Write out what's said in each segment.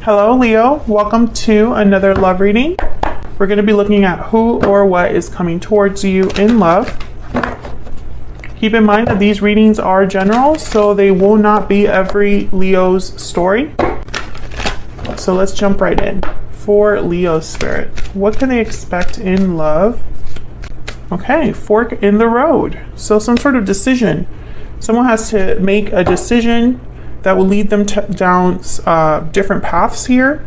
Hello, Leo. Welcome to another love reading. We're going to be looking at who or what is coming towards you in love. Keep in mind that these readings are general, so they will not be every Leo's story. So let's jump right in. For Leo spirit, what can they expect in love? Okay, fork in the road. So some sort of decision. Someone has to make a decision that will lead them down different paths here.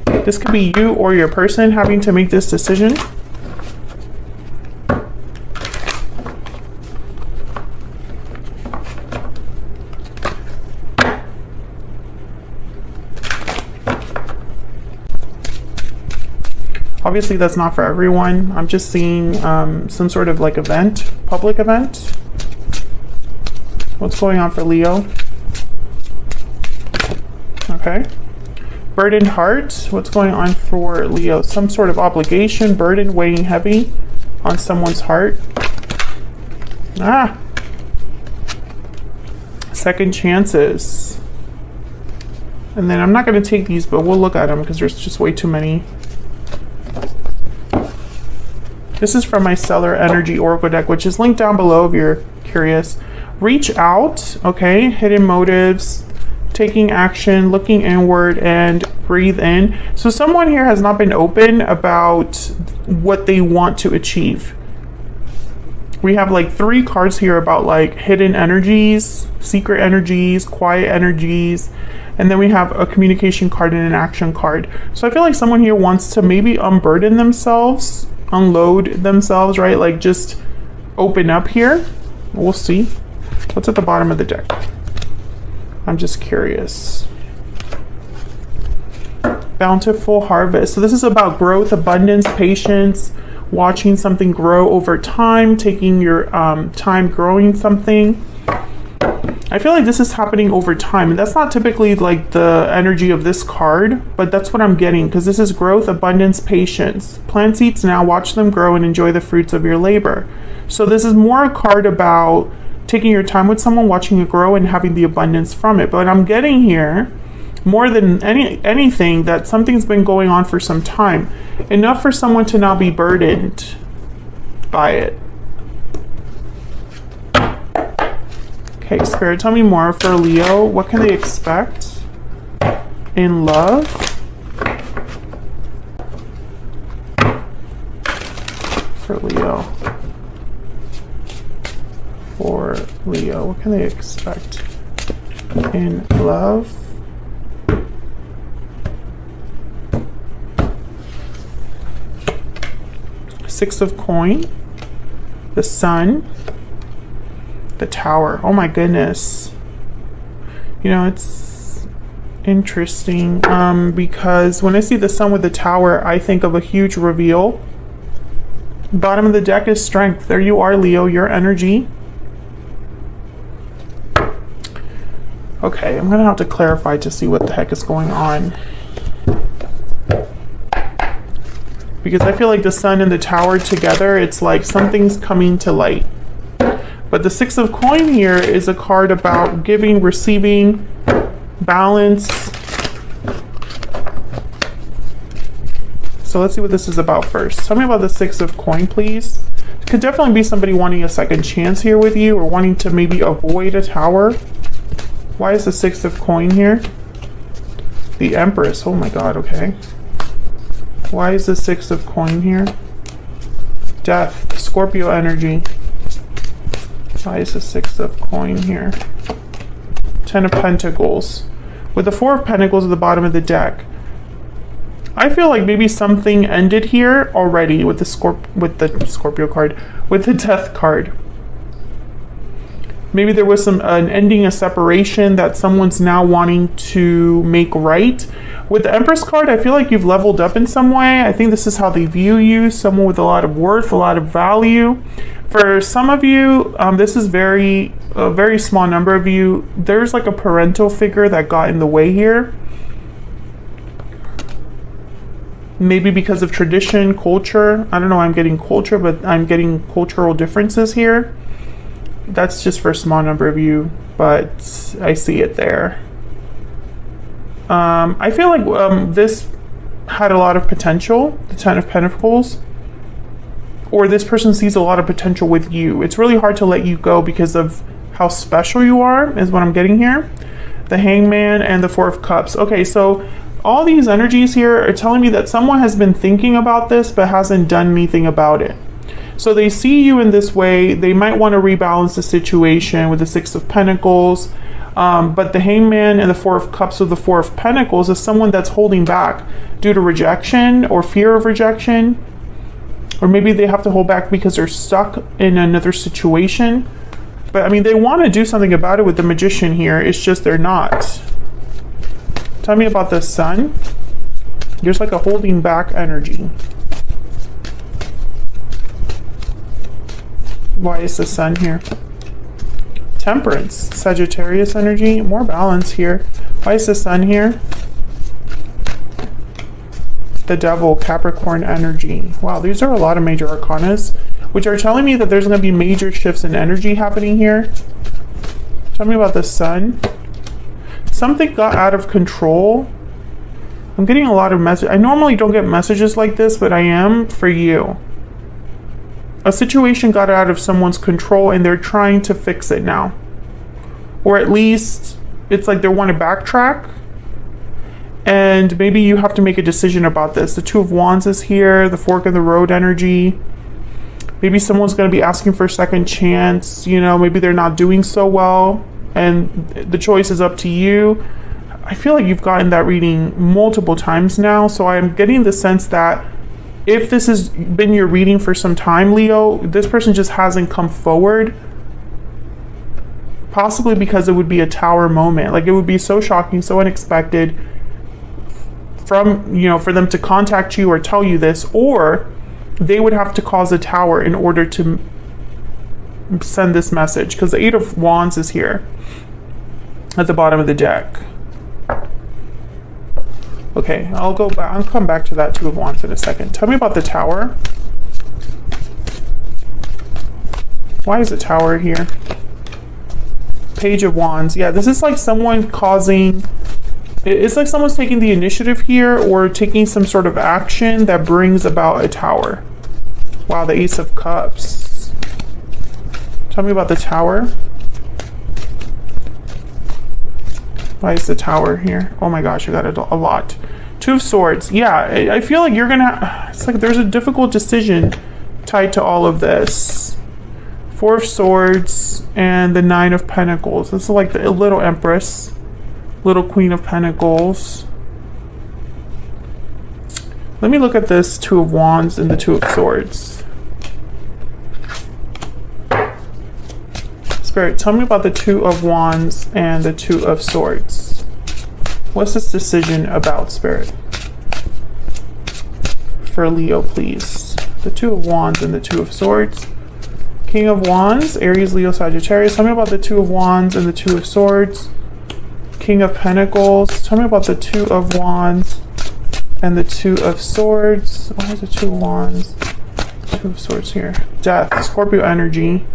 This could be you or your person having to make this decision. Obviously, that's not for everyone. I'm just seeing some sort of like event, public event. What's going on for Leo? Okay. Burdened heart. What's going on for Leo? Some sort of obligation, burden weighing heavy on someone's heart. Second chances. And then I'm not going to take these, but we'll look at them because there's just way too many. This is from my Stellar Energy Oracle deck, which is linked down below if you're curious. Reach out, okay, hidden motives, taking action, looking inward, and breathe in. So someone here has not been open about what they want to achieve. We have like 3 cards here about like hidden energies, secret energies, quiet energies, and then we have a communication card and an action card. So I feel like someone here wants to maybe unburden themselves, unload themselves, right? Like just open up here. We'll see. What's at the bottom of the deck? I'm just curious. Bountiful harvest. So this is about growth, abundance, patience, watching something grow over time, taking your time growing something. I feel like this is happening over time, and that's not typically like the energy of this card, but that's what I'm getting because this is growth, abundance, patience. Plant seeds now, watch them grow, and enjoy the fruits of your labor. So this is more a card about taking your time with someone, watching it grow, and having the abundance from it. But I'm getting here, more than anything, that something's been going on for some time. Enough for someone to not be burdened by it. Okay, Spirit, tell me more for Leo. What can they expect in love? For Leo. For Leo, what can they expect in love? Six of coin, the sun, the tower. Oh my goodness. You know, it's interesting because when I see the sun with the tower, I think of a huge reveal. Bottom of the deck is strength. There you are, Leo, your energy. Okay, I'm gonna have to clarify to see what the heck is going on. Because I feel like the sun and the tower together, it's like something's coming to light. But the Six of Coin here is a card about giving, receiving, balance. So let's see what this is about first. Tell me about the Six of Coin, please. It could definitely be somebody wanting a second chance here with you, or wanting to maybe avoid a tower. Why is the Six of Coin here? The Empress. Oh my god, okay. Why is the Six of Coin here? Death. Scorpio energy. Why is the Six of Coin here? Ten of Pentacles. With the Four of Pentacles at the bottom of the deck. I feel like maybe something ended here already with the Scorpio card. With the Death card. Maybe there was an ending, a separation that someone's now wanting to make right. With the Empress card, I feel like you've leveled up in some way. I think this is how they view you, someone with a lot of worth, a lot of value. For some of you, this is a very small number of you. There's like a parental figure that got in the way here. Maybe because of tradition, culture. I don't know why I'm getting culture, but I'm getting cultural differences here. That's just for a small number of you, but I see it there. I feel like this had a lot of potential, the Ten of Pentacles, or this person sees a lot of potential with you. It's really hard to let you go because of how special you are, is what I'm getting here. The Hangman and the Four of Cups. Okay, so all these energies here are telling me that someone has been thinking about this but hasn't done anything about it. So they see you in this way. They might want to rebalance the situation with the Six of Pentacles. But the Hangman and the Four of Cups with the Four of Pentacles is someone that's holding back due to rejection or fear of rejection. Or maybe they have to hold back because they're stuck in another situation. But I mean, they want to do something about it with the Magician here. It's just they're not. Tell me about the Sun. There's like a holding back energy. Why is the Sun here? Temperance, Sagittarius energy, more balance here. Why is the Sun here? The Devil, Capricorn energy. Wow, these are a lot of major arcanas, which are telling me that there's going to be major shifts in energy happening here. Tell me about the Sun. Something got out of control. I'm getting a lot of messages. I normally don't get messages like this, but I am for you. A situation got out of someone's control and they're trying to fix it now. Or at least it's like they want to backtrack. And maybe you have to make a decision about this. The Two of Wands is here, the fork in the road energy. Maybe someone's going to be asking for a second chance. You know, maybe they're not doing so well and the choice is up to you. I feel like you've gotten that reading multiple times now. So I'm getting the sense that if this has been your reading for some time, Leo, this person just hasn't come forward. Possibly because it would be a Tower moment. Like it would be so shocking, so unexpected from, you know, for them to contact you or tell you this, or they would have to cause a Tower in order to send this message, because the Eight of Wands is here at the bottom of the deck. Okay, I'll go back. I'll come back to that Two of Wands in a second. Tell me about the Tower. Why is the Tower here? Page of Wands. Yeah, this is like someone causing... It's like someone's taking the initiative here or taking some sort of action that brings about a Tower. Wow, the Ace of Cups. Tell me about the Tower. Why is the Tower here? Oh my gosh, you got a lot. Two of Swords. Yeah, I feel like you're gonna... It's like there's a difficult decision tied to all of this. Four of Swords and the Nine of Pentacles. This is like the little Empress. Little Queen of Pentacles. Let me look at this Two of Wands and the Two of Swords. Spirit, tell me about the Two of Wands and the Two of Swords. What's this decision about, Spirit? For Leo, please. The Two of Wands and the Two of Swords. King of Wands, Aries, Leo, Sagittarius. Tell me about the Two of Wands and the Two of Swords. King of Pentacles. Tell me about the Two of Wands and the Two of Swords. Why is the Two of Wands? Two of Swords here. Death, Scorpio energy.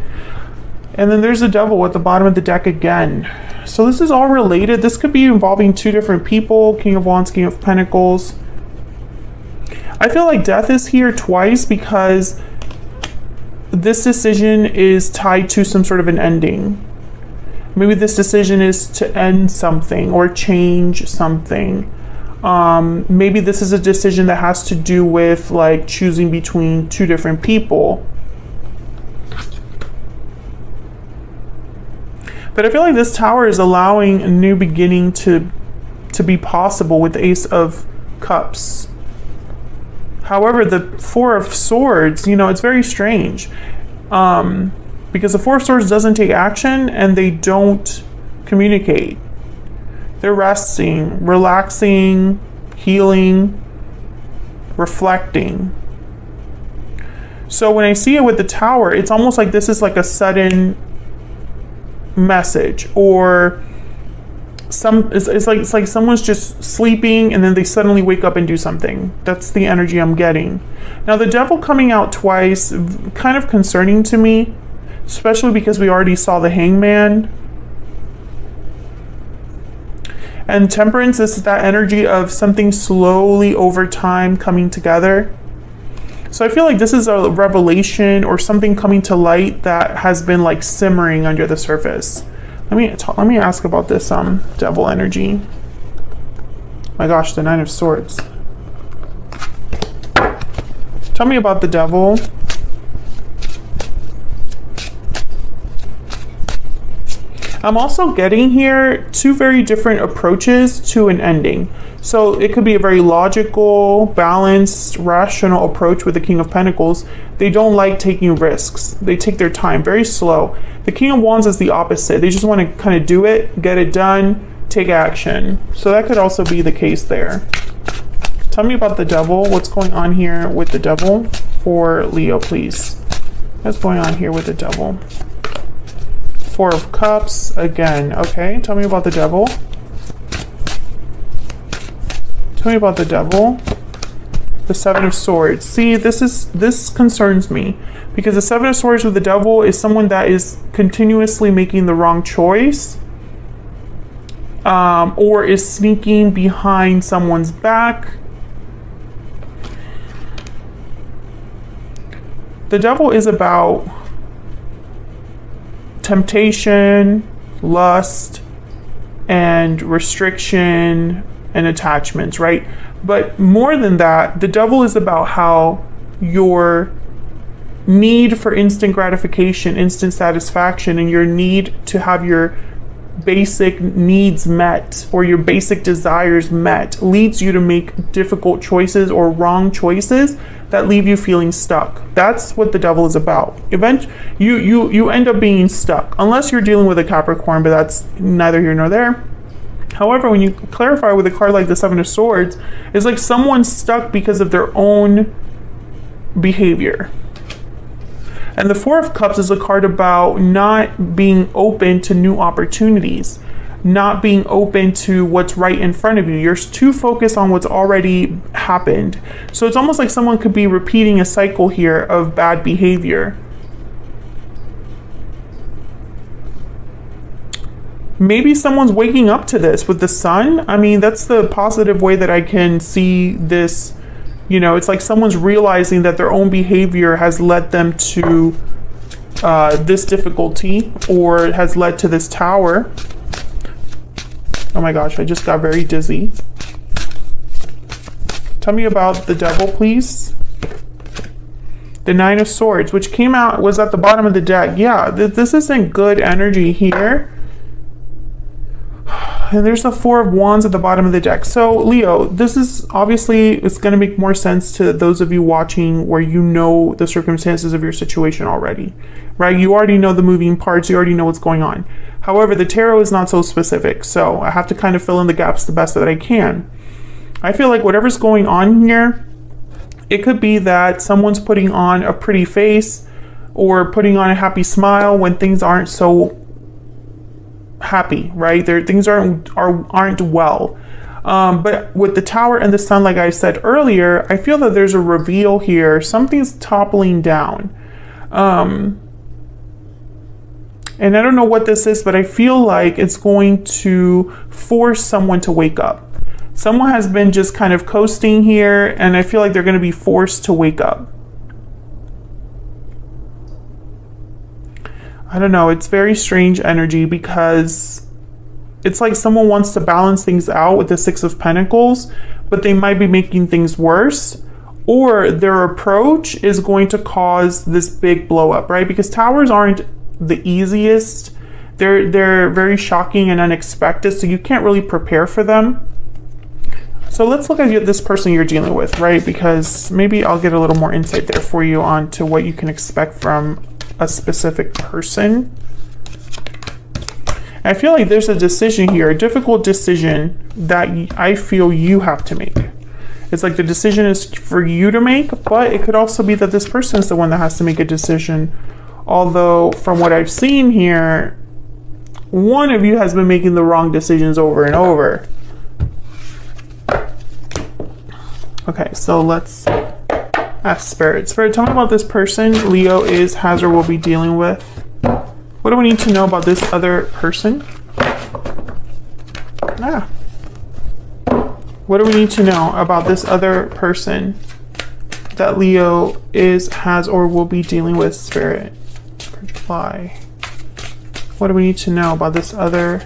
And then there's the Devil at the bottom of the deck again. So this is all related. This could be involving two different people. King of Wands, King of Pentacles. I feel like Death is here twice because this decision is tied to some sort of an ending. Maybe this decision is to end something or change something. Maybe this is a decision that has to do with like choosing between two different people. But I feel like this Tower is allowing a new beginning to be possible with the Ace of Cups. However, the Four of Swords, you know, it's very strange. Because the Four of Swords doesn't take action and they don't communicate. They're resting, relaxing, healing, reflecting. So when I see it with the Tower, it's almost like this is like a sudden message, or it's like someone's just sleeping and then they suddenly wake up and do something. That's the energy I'm getting. Now the Devil coming out twice, kind of concerning to me, especially because we already saw the Hangman. And Temperance is that energy of something slowly over time coming together. So I feel like this is a revelation or something coming to light that has been like simmering under the surface. Let me ask about this devil energy. My gosh, the Nine of Swords. Tell me about the devil. I'm also getting here two very different approaches to an ending. So it could be a very logical, balanced, rational approach with the King of Pentacles. They don't like taking risks. They take their time, very slow. The King of Wands is the opposite. They just want to kind of do it, get it done, take action. So that could also be the case there. Tell me about the devil. What's going on here with the devil for Leo, please? What's going on here with the devil? Four of Cups again. Okay, tell me about the devil. Tell me about the devil. The Seven of Swords. See, this concerns me because the Seven of Swords with the devil is someone that is continuously making the wrong choice, or is sneaking behind someone's back. The devil is about temptation, lust, and restriction and attachments, right? But more than that, the devil is about how your need for instant gratification, instant satisfaction, and your need to have your basic needs met or your basic desires met leads you to make difficult choices or wrong choices that leave you feeling stuck. That's what the devil is about. Eventually, you end up being stuck unless you're dealing with a Capricorn, but that's neither here nor there. However, when you clarify with a card like the Seven of Swords, it's like someone's stuck because of their own behavior. And the Four of Cups is a card about not being open to new opportunities, not being open to what's right in front of you. You're too focused on what's already happened. So it's almost like someone could be repeating a cycle here of bad behavior. Maybe someone's waking up to this with the Sun. I mean, that's the positive way that I can see this. You know, it's like someone's realizing that their own behavior has led them to this difficulty or has led to this Tower. Oh my gosh, I just got very dizzy. Tell me about the devil, please. The Nine of Swords, which came out, was at the bottom of the deck. Yeah, this isn't good energy here. And there's the Four of Wands at the bottom of the deck. So Leo, this is obviously, it's going to make more sense to those of you watching where you know the circumstances of your situation already, right? You already know the moving parts. You already know what's going on. However, the tarot is not so specific. So I have to kind of fill in the gaps the best that I can. I feel like whatever's going on here, it could be that someone's putting on a pretty face or putting on a happy smile when things aren't so happy, right? Things aren't well. But with the Tower and the Sun, like I said earlier, I feel that there's a reveal here. Something's toppling down. And I don't know what this is, but I feel like it's going to force someone to wake up. Someone has been just kind of coasting here, and I feel like they're going to be forced to wake up. I don't know, it's very strange energy because it's like someone wants to balance things out with the Six of Pentacles, but they might be making things worse, or their approach is going to cause this big blow up, right? Because Towers aren't the easiest. They're very shocking and unexpected, so you can't really prepare for them. So let's look at this person you're dealing with, right? Because maybe I'll get a little more insight there for you on to what you can expect from a specific person. I feel like there's a decision here, a difficult decision that I feel you have to make. It's like the decision is for you to make, but it could also be that this person is the one that has to make a decision. Although from what I've seen here, one of you has been making the wrong decisions over and over. Okay, so let's ask Spirit. Spirit, tell me about this person Leo has or will be dealing with. What do we need to know about this other person? What do we need to know about this other person that Leo has, or will be dealing with, Spirit? For July. What do we need to know about this other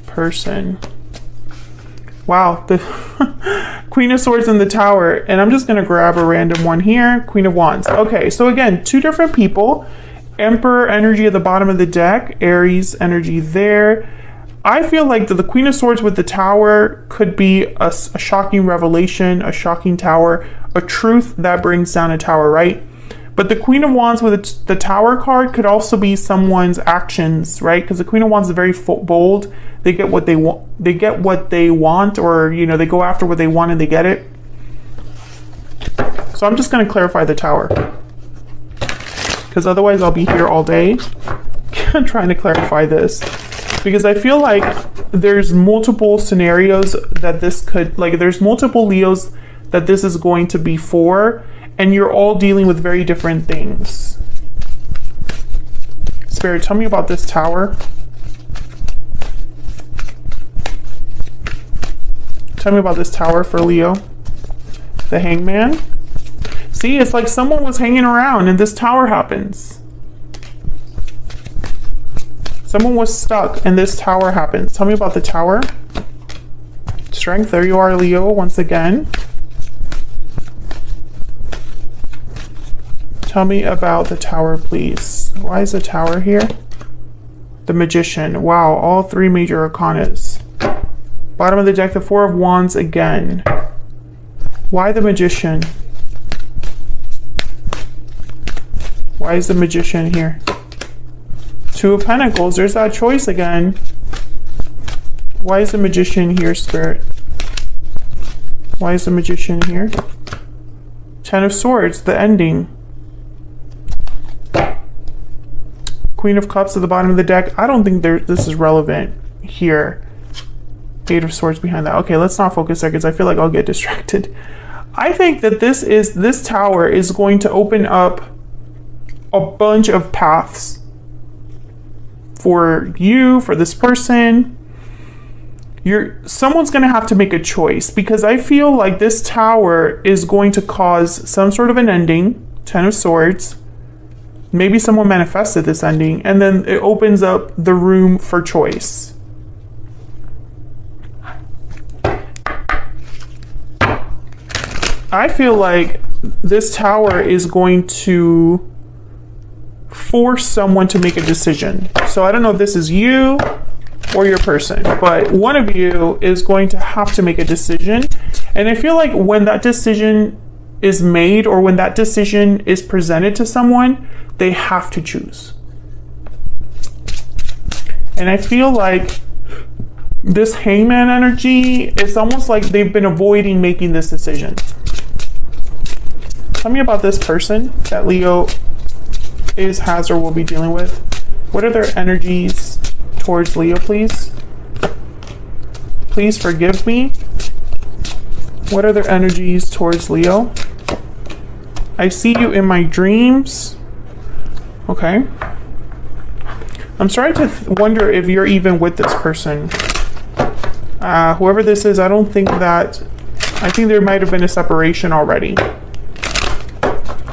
person? Wow, the Queen of Swords in the Tower. And I'm just going to grab a random one here. Queen of Wands. Okay, so again, two different people. Emperor energy at the bottom of the deck. Aries energy there. I feel like the Queen of Swords with the Tower could be a shocking revelation, a shocking tower, a truth that brings down a tower, right? But the Queen of Wands with the Tower card could also be someone's actions, right? Because the Queen of Wands is very bold. They get what they want. They get what they want, or you know, they go after what they want and they get it. So I'm just going to clarify the Tower, because otherwise I'll be here all day trying to clarify this. Because I feel like there's multiple scenarios that this could, like there's multiple Leos that this is going to be for, and you're all dealing with very different things. Spirit, tell me about this Tower. Tell me about this Tower for Leo. The Hangman. See, it's like someone was hanging around and this Tower happens. Someone was stuck and this Tower happens. Tell me about the Tower. Strength, there you are, Leo, once again. Tell me about the Tower, please. Why is the Tower here? The Magician. Wow, all three major arcanas. Bottom of the deck, the Four of Wands again. Why the Magician? Why is the Magician here? Two of Pentacles, there's that choice again. Why is the Magician here, Spirit? Why is the Magician here? Ten of Swords, the ending. Queen of Cups at the bottom of the deck. I don't think this is relevant here. Eight of Swords behind that. Okay, let's not focus there because I feel like I'll get distracted. I think that this Tower is going to open up a bunch of paths for you, for this person. Someone's going to have to make a choice, because I feel like this Tower is going to cause some sort of an ending. Ten of Swords. Maybe someone manifested this ending, and then it opens up the room for choice. I feel like this Tower is going to force someone to make a decision. So I don't know if this is you or your person, but one of you is going to have to make a decision. And I feel like when that decision is made, or when that decision is presented to someone, they have to choose. And I feel like this Hangman energy, it's almost like they've been avoiding making this decision. Tell me about this person that Leo has, or will be dealing with. What are their energies towards Leo, please? Please forgive me. What are their energies towards Leo? I see you in my dreams. Okay. I'm starting to wonder if you're even with this person. Whoever this is, I think there might have been a separation already.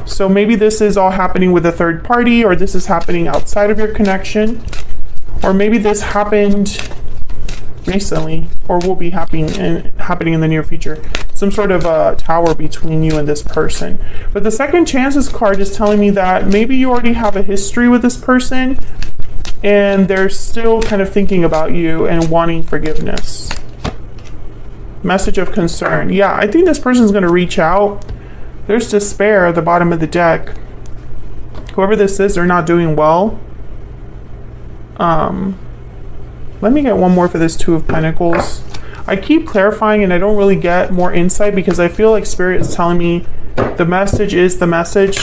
So maybe this is all happening with a third party, or this is happening outside of your connection, or maybe this happened recently, or will be happening in the near future. Some sort of a tower between you and this person. But the Second Chances card is telling me that maybe you already have a history with this person, and they're still kind of thinking about you and wanting forgiveness. Message of concern. Yeah, I think this person's going to reach out. There's despair at the bottom of the deck. Whoever this is, they're not doing well. Let me get one more for this Two of Pentacles. I keep clarifying and I don't really get more insight, because I feel like Spirit is telling me the message is the message,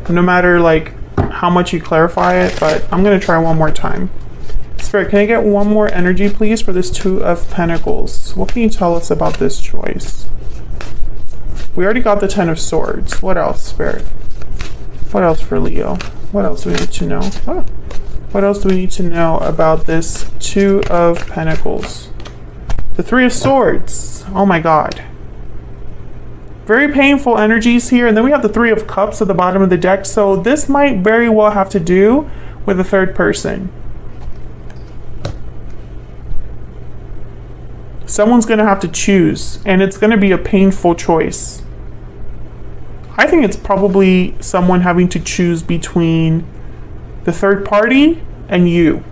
no matter like how much you clarify it. But I'm going to try one more time. Spirit, can I get one more energy, please, for this Two of Pentacles? What can you tell us about this choice? We already got the Ten of Swords. What else, Spirit? What else for Leo? What else do we need to know? What else do we need to know about this Two of Pentacles? The Three of Swords. Oh my God. Very painful energies here. And then we have the Three of Cups at the bottom of the deck. So this might very well have to do with a third person. Someone's going to have to choose, and it's going to be a painful choice. I think it's probably someone having to choose between the third party and you.